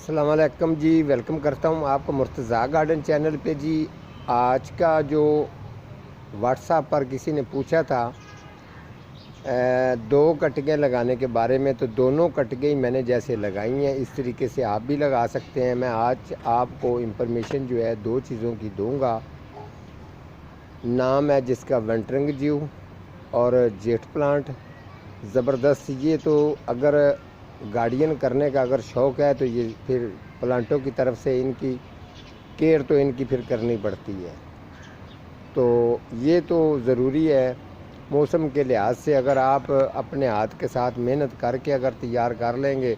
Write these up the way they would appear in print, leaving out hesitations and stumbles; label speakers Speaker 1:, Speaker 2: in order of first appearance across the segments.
Speaker 1: अस्सलाम वालेकुम जी। वेलकम करता हूँ आपको मुर्तज़ा गार्डन चैनल पे जी। आज का जो व्हाट्सएप पर किसी ने पूछा था दो कटिंगें लगाने के बारे में, तो दोनों कटिंगें मैंने जैसे लगाई हैं इस तरीके से आप भी लगा सकते हैं। मैं आज आपको इंफॉर्मेशन जो है दो चीज़ों की दूंगा। नाम है जिसका वेंटरिंग जीव और जेट प्लांट। ज़बरदस्त। ये तो अगर गार्डियन करने का अगर शौक़ है तो ये फिर प्लांटों की तरफ से इनकी केयर तो इनकी फिर करनी पड़ती है। तो ये तो ज़रूरी है मौसम के लिहाज से। अगर आप अपने हाथ के साथ मेहनत करके अगर तैयार कर लेंगे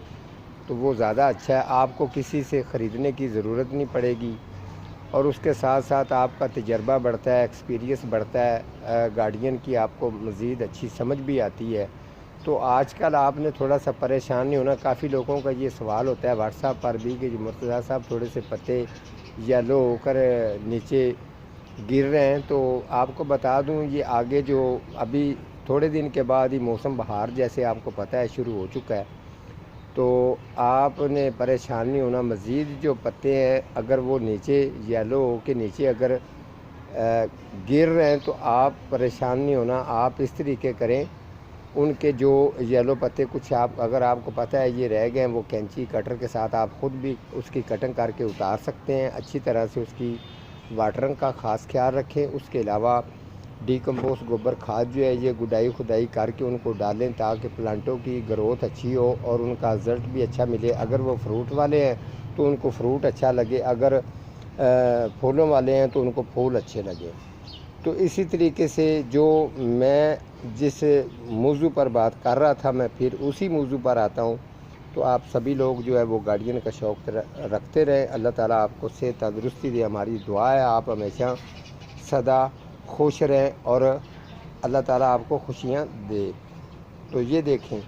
Speaker 1: तो वो ज़्यादा अच्छा है। आपको किसी से ख़रीदने की ज़रूरत नहीं पड़ेगी और उसके साथ साथ आपका तजर्बा बढ़ता है, एक्सपीरियंस बढ़ता है, गार्डियन की आपको मज़ीद अच्छी समझ भी आती है। तो आजकल आपने थोड़ा सा परेशान नहीं होना। काफ़ी लोगों का ये सवाल होता है व्हाट्सएप पर भी कि मुर्तज़ा साहब थोड़े से पत्ते येलो होकर नीचे गिर रहे हैं। तो आपको बता दूं ये आगे जो अभी थोड़े दिन के बाद ही मौसम बहार जैसे आपको पता है शुरू हो चुका है, तो आपने परेशान नहीं होना। मज़ीद जो पत्ते हैं अगर वो नीचे येलो हो के नीचे अगर गिर रहे हैं तो आप परेशान नहीं होना। आप इस तरीके करें, उनके जो येलो पत्ते कुछ आप अगर आपको पता है ये रह गए हैं, वो कैंची कटर के साथ आप ख़ुद भी उसकी कटिंग करके उतार सकते हैं। अच्छी तरह से उसकी वाटरिंग का ख़ास ख्याल रखें। उसके अलावा डीकम्पोस्ट गोबर खाद जो है ये गुडाई खुदाई करके उनको डालें ताकि प्लांटों की ग्रोथ अच्छी हो और उनका रिज़ल्ट भी अच्छा मिले। अगर वो फ्रूट वाले हैं तो उनको फ्रूट अच्छा लगे, अगर फूलों वाले हैं तो उनको फूल अच्छे लगे। तो इसी तरीके से जो मैं जिस मौजू पर बात कर रहा था मैं फिर उसी मौजू पर आता हूँ। तो आप सभी लोग जो है वो गार्डियन का शौक़ रखते रहें। अल्लाह ताला आपको सेहत तंदुरुस्ती दे, हमारी दुआ है। आप हमेशा सदा खुश रहें और अल्लाह ताला आपको खुशियाँ दे। तो ये देखें,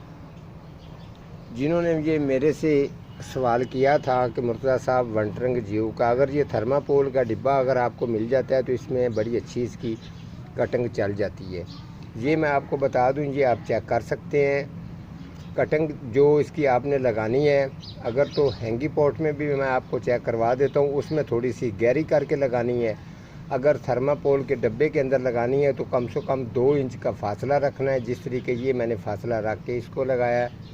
Speaker 1: जिन्होंने ये मेरे से सवाल किया था कि मुर्तज़ा साहब वेंटरिंग जीव का अगर ये थर्मापोल का डिब्बा अगर आपको मिल जाता है तो इसमें बड़ी अच्छी इसकी कटिंग चल जाती है। ये मैं आपको बता दूं, ये आप चेक कर सकते हैं कटिंग जो इसकी आपने लगानी है। अगर तो हैंगी पॉट में भी मैं आपको चेक करवा देता हूँ, उसमें थोड़ी सी गहरी करके लगानी है। अगर थर्मापोल के डब्बे के अंदर लगानी है तो कम से कम 2 इंच का फासला रखना है। जिस तरीके ये मैंने फासला रख के इसको लगाया है।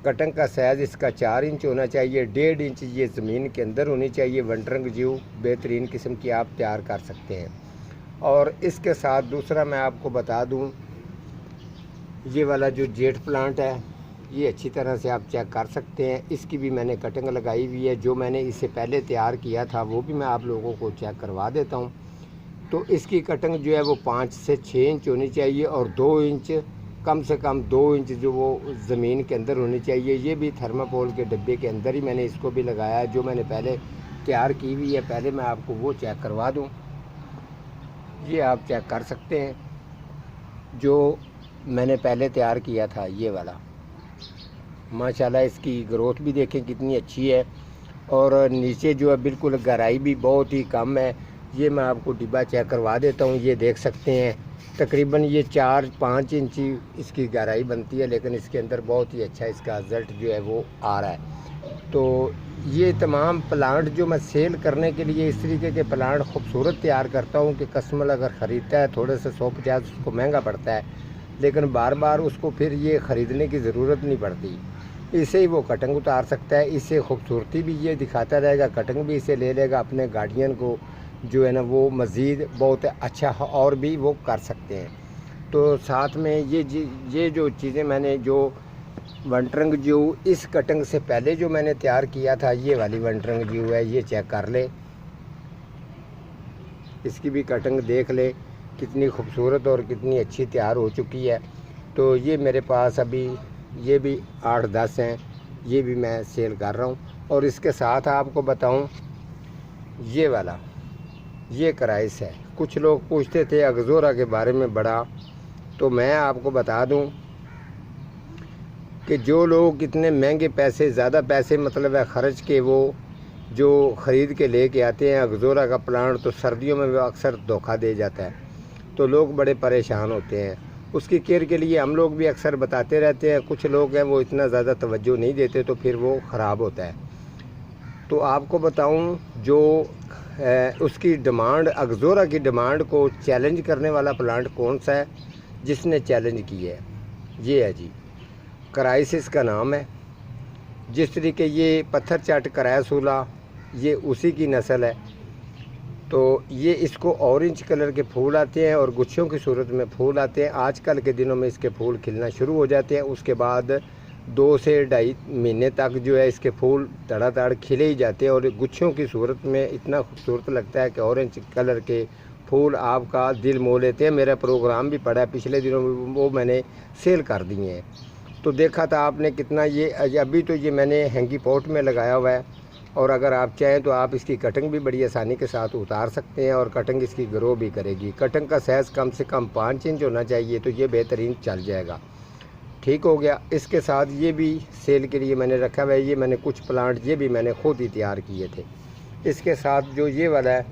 Speaker 1: कटिंग का साइज़ इसका 4 इंच होना चाहिए। 1.5 इंच ये ज़मीन के अंदर होनी चाहिए। वेंटरिंग जीव बेहतरीन किस्म की आप तैयार कर सकते हैं। और इसके साथ दूसरा मैं आपको बता दूं, ये वाला जो जेट प्लांट है ये अच्छी तरह से आप चेक कर सकते हैं। इसकी भी मैंने कटिंग लगाई हुई है। जो मैंने इससे पहले तैयार किया था वो भी मैं आप लोगों को चेक करवा देता हूं। तो इसकी कटिंग जो है वो 5 से 6 इंच होनी चाहिए और 2 इंच कम से कम 2 इंच जो वो ज़मीन के अंदर होनी चाहिए। ये भी थर्मापोल के डब्बे के अंदर ही मैंने इसको भी लगाया है। जो मैंने पहले तैयार की हुई है पहले मैं आपको वो चेक करवा दूं। ये आप चेक कर सकते हैं जो मैंने पहले तैयार किया था ये वाला। माशाल्लाह इसकी ग्रोथ भी देखें कितनी अच्छी है और नीचे जो है बिल्कुल गहराई भी बहुत ही कम है। ये मैं आपको डिब्बा चेक करवा देता हूँ। ये देख सकते हैं तकरीबन ये 4-5 इंच इसकी गहराई बनती है, लेकिन इसके अंदर बहुत ही अच्छा इसका रिज़ल्ट जो है वो आ रहा है। तो ये तमाम प्लांट जो मैं सेल करने के लिए इस तरीके के प्लांट खूबसूरत तैयार करता हूँ कि कस्टमर अगर ख़रीदता है थोड़े से 150 उसको महंगा पड़ता है, लेकिन बार बार उसको फिर ये ख़रीदने की ज़रूरत नहीं पड़ती। इससे ही वो कटिंग उतार सकता है। इससे खूबसूरती भी ये दिखाता रहेगा, कटिंग भी इसे ले लेगा। अपने गार्डियन को जो है ना वो मज़ीद बहुत अच्छा और भी वो कर सकते हैं। तो साथ में ये जो चीज़ें मैंने जो वेंटरिंग जो इस कटिंग से पहले जो मैंने तैयार किया था ये वाली वेंटरिंग जो है ये चेक कर ले, इसकी भी कटिंग देख ले कितनी खूबसूरत और कितनी अच्छी तैयार हो चुकी है। तो ये मेरे पास अभी ये भी 8-10 हैं, ये भी मैं सेल कर रहा हूँ। और इसके साथ आपको बताऊँ ये वाला ये क्राइस है। कुछ लोग पूछते थे अगज़ोरा के बारे में बड़ा, तो मैं आपको बता दूं कि जो लोग इतने महंगे पैसे ज़्यादा पैसे मतलब है ख़र्च के वो जो ख़रीद के लेके आते हैं अगज़ोरा का प्लांट, तो सर्दियों में वो अक्सर धोखा दे जाता है। तो लोग बड़े परेशान होते हैं। उसकी केयर के लिए हम लोग भी अक्सर बताते रहते हैं। कुछ लोग हैं वो इतना ज़्यादा तवज्जो नहीं देते तो फिर वो ख़राब होता है। तो आपको बताऊं, जो उसकी डिमांड, अगज़ोरा की डिमांड को चैलेंज करने वाला प्लांट कौन सा है जिसने चैलेंज किया है? ये है जी, क्राइसिस का नाम है। जिस तरीके ये पत्थर चाट क्राइसूला, ये उसी की नस्ल है। तो ये इसको ऑरेंज कलर के फूल आते हैं और गुच्छों की सूरत में फूल आते हैं। आजकल के दिनों में इसके फूल खिलना शुरू हो जाते हैं। उसके बाद 2 से 2.5 महीने तक जो है इसके फूल तड़ातड़ खिले ही जाते हैं और गुच्छों की सूरत में इतना खूबसूरत लगता है कि ऑरेंज कलर के फूल आपका दिल मोह लेते हैं। मेरा प्रोग्राम भी पड़ा है पिछले दिनों में, वो मैंने सेल कर दिए हैं। तो देखा था आपने कितना। ये अभी तो ये मैंने हैंगी पॉट में लगाया हुआ है और अगर आप चाहें तो आप इसकी कटिंग भी बड़ी आसानी के साथ उतार सकते हैं और कटिंग इसकी ग्रो भी करेगी। कटिंग का साइज़ कम से कम 5 इंच होना चाहिए, तो ये बेहतरीन चल जाएगा। ठीक हो गया। इसके साथ ये भी सेल के लिए मैंने रखा हुआ है। ये मैंने कुछ प्लांट ये भी मैंने खुद ही तैयार किए थे। इसके साथ जो ये वाला है,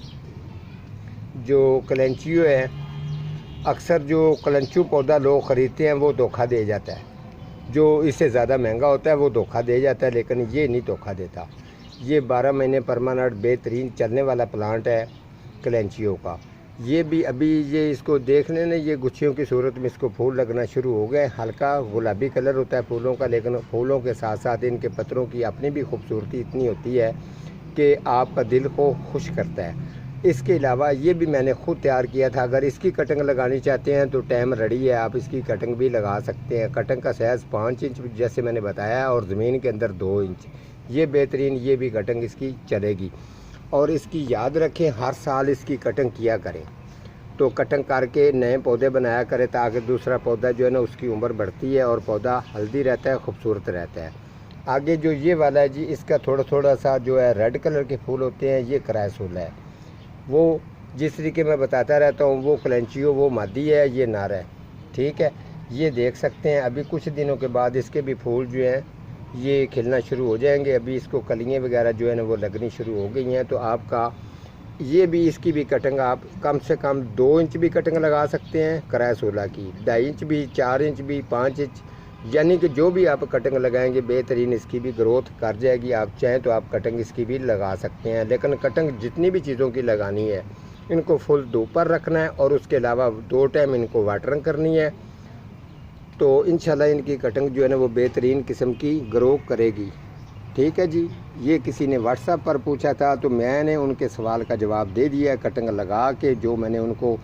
Speaker 1: जो कलेंचियो है, अक्सर जो कलंचू पौधा लोग ख़रीदते हैं वो धोखा दे जाता है। जो इससे ज़्यादा महंगा होता है वो धोखा दे जाता है, लेकिन ये नहीं धोखा देता। ये 12 महीने परमानेंट बेहतरीन चलने वाला प्लांट है कलेंचियो का। ये भी अभी ये इसको देख लेना, ये गुच्छियों की सूरत में इसको फूल लगना शुरू हो गए। हल्का गुलाबी कलर होता है फूलों का, लेकिन फूलों के साथ साथ इनके पत्तों की अपनी भी खूबसूरती इतनी होती है कि आपका दिल को खुश करता है। इसके अलावा ये भी मैंने खुद तैयार किया था। अगर इसकी कटिंग लगानी चाहते हैं तो टाइम रेडी है, आप इसकी कटिंग भी लगा सकते हैं। कटिंग का साइज़ 5 इंच जैसे मैंने बताया और ज़मीन के अंदर 2 इंच। ये बेहतरीन, ये भी कटिंग इसकी चलेगी। और इसकी याद रखें, हर साल इसकी कटिंग किया करें, तो कटिंग करके नए पौधे बनाया करें ताकि दूसरा पौधा जो है ना उसकी उम्र बढ़ती है और पौधा हेल्दी रहता है, खूबसूरत रहता है। आगे जो ये वाला है जी, इसका थोड़ा थोड़ा सा जो है रेड कलर के फूल होते हैं, ये क्राइसूला है। वो जिस तरीके मैं बताता रहता हूँ, वो कलेंचियो वो मादी है, ये नर है। ठीक है, ये देख सकते हैं। अभी कुछ दिनों के बाद इसके भी फूल जो हैं ये खिलना शुरू हो जाएंगे। अभी इसको कलियाँ वगैरह जो है ना वो लगनी शुरू हो गई हैं। तो आपका ये भी, इसकी भी कटिंग आप कम से कम 2 इंच भी कटिंग लगा सकते हैं क्राइसूला की, 2.5 इंच भी, 4 इंच भी, 5 इंच, यानी कि जो भी आप कटिंग लगाएंगे बेहतरीन इसकी भी ग्रोथ कर जाएगी। आप चाहें तो आप कटिंग इसकी भी लगा सकते हैं, लेकिन कटिंग जितनी भी चीज़ों की लगानी है इनको फुल धूप पर रखना है और उसके अलावा 2 टाइम इनको वाटरिंग करनी है। तो इंशाल्लाह इनकी कटिंग जो है ना वो बेहतरीन किस्म की ग्रो करेगी। ठीक है जी। ये किसी ने व्हाट्सएप पर पूछा था तो मैंने उनके सवाल का जवाब दे दिया। कटिंग लगा के जो मैंने उनको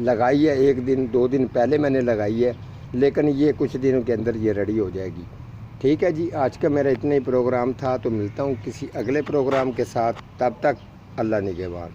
Speaker 1: लगाई है, 1 दिन 2 दिन पहले मैंने लगाई है, लेकिन ये कुछ दिनों के अंदर ये रेडी हो जाएगी। ठीक है जी। आज का मेरा इतना ही प्रोग्राम था, तो मिलता हूँ किसी अगले प्रोग्राम के साथ। तब तक अल्लाह निगहबान।